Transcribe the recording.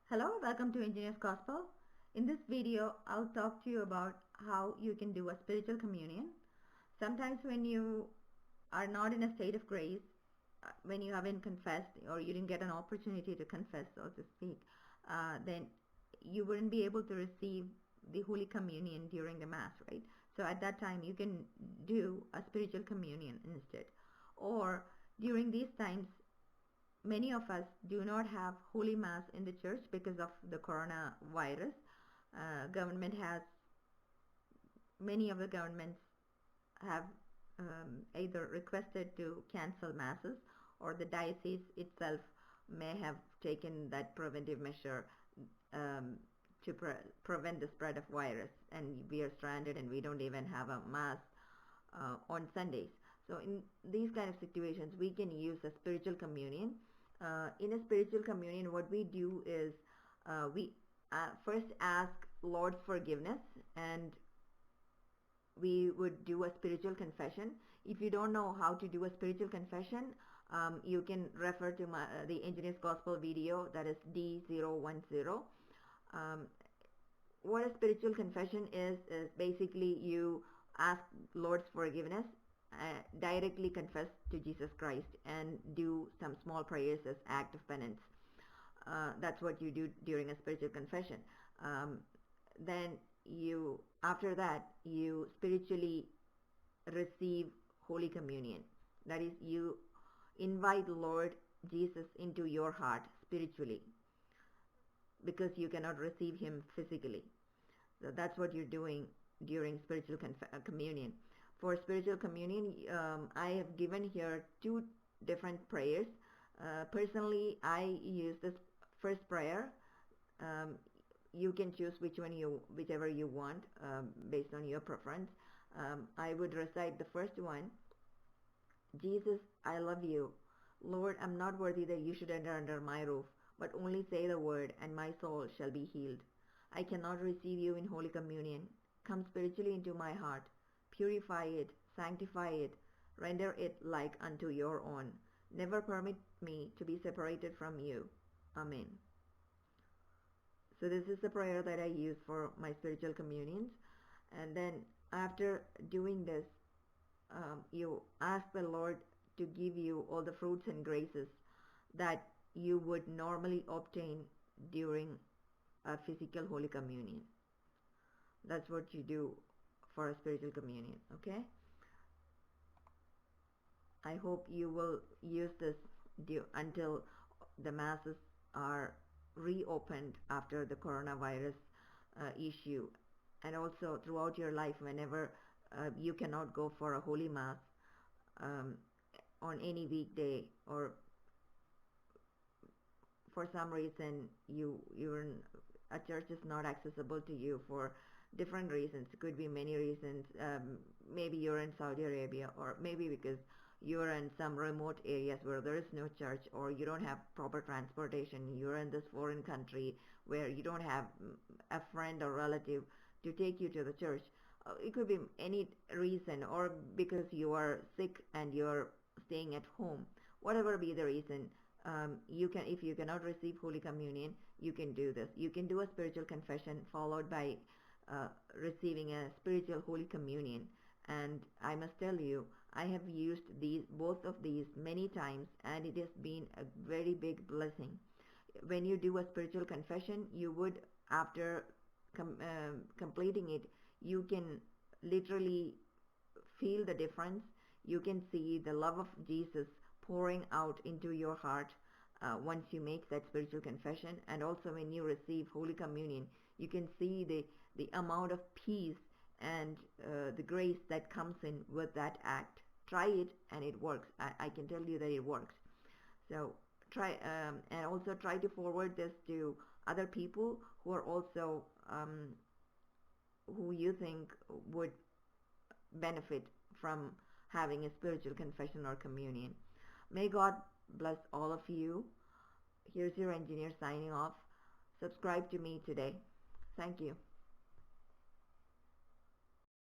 Hello, welcome to Engineer's Gospel. In this video, I'll talk to you about how you can do a spiritual communion. Sometimes when you are not in a state of grace, when you haven't confessed or you didn't get an opportunity to confess, so to speak, then you wouldn't be able to receive the Holy Communion during the Mass, right? So at that time, you can do a spiritual communion instead. Or during these times, many of us do not have Holy Mass in the church because of the coronavirus. Government has, many of the governments have either requested to cancel masses, or the diocese itself may have taken that preventive measure to prevent the spread of virus, and we are stranded and we don't even have a mass on Sundays. So in these kind of situations, we can use a spiritual communion. In a spiritual communion, what we do is we first ask Lord's forgiveness, and we would do a spiritual confession. If you don't know how to do a spiritual confession, you can refer to the Engineer's Gospel video, that is D012. What a spiritual confession is basically you ask Lord's forgiveness, directly confess to Jesus Christ, and do some small prayers as act of penance. That's what you do during a spiritual confession. Then after that, you spiritually receive Holy Communion. That is, you invite Lord Jesus into your heart spiritually, because you cannot receive him physically. So that's what you're doing during spiritual communion. For spiritual communion, I have given here two different prayers. Personally, I use this first prayer. You can choose whichever you want, based on your preference. I would recite the first one. Jesus, I love you. Lord, I'm not worthy that you should enter under my roof, but only say the word and my soul shall be healed. I cannot receive you in Holy Communion. Come spiritually into my heart. Purify it, sanctify it, render it like unto your own. Never permit me to be separated from you. Amen. So this is the prayer that I use for my spiritual communions. And then after doing this, you ask the Lord to give you all the fruits and graces that you would normally obtain during a physical Holy Communion. That's what you do for a spiritual communion. Okay, I hope you will use this until the masses are reopened after the coronavirus issue, and also throughout your life, whenever you cannot go for a Holy Mass on any weekday, or for some reason a church is not accessible to you for different reasons. It could be many reasons. Maybe you're in Saudi Arabia, or maybe because you're in some remote areas where there is no church, or you don't have proper transportation. You're in this foreign country where you don't have a friend or relative to take you to the church. It could be any reason, or because you are sick and you're staying at home. Whatever be the reason, if you cannot receive Holy Communion, you can do this. You can do a spiritual confession followed by receiving a spiritual Holy Communion. And I must tell you, I have used both of these many times, and it has been a very big blessing. When you do a spiritual confession, you would, after completing it, you can literally feel the difference. You can see the love of Jesus pouring out into your heart once you make that spiritual confession. And also when you receive Holy Communion, you can see the amount of peace and the grace that comes in with that act. Try it, and it works. I can tell you that it works. So try, and also try to forward this to other people who are also who you think would benefit from having a spiritual confession or communion. May God bless all of you. Here's your engineer signing off. Subscribe to me today. Thank you.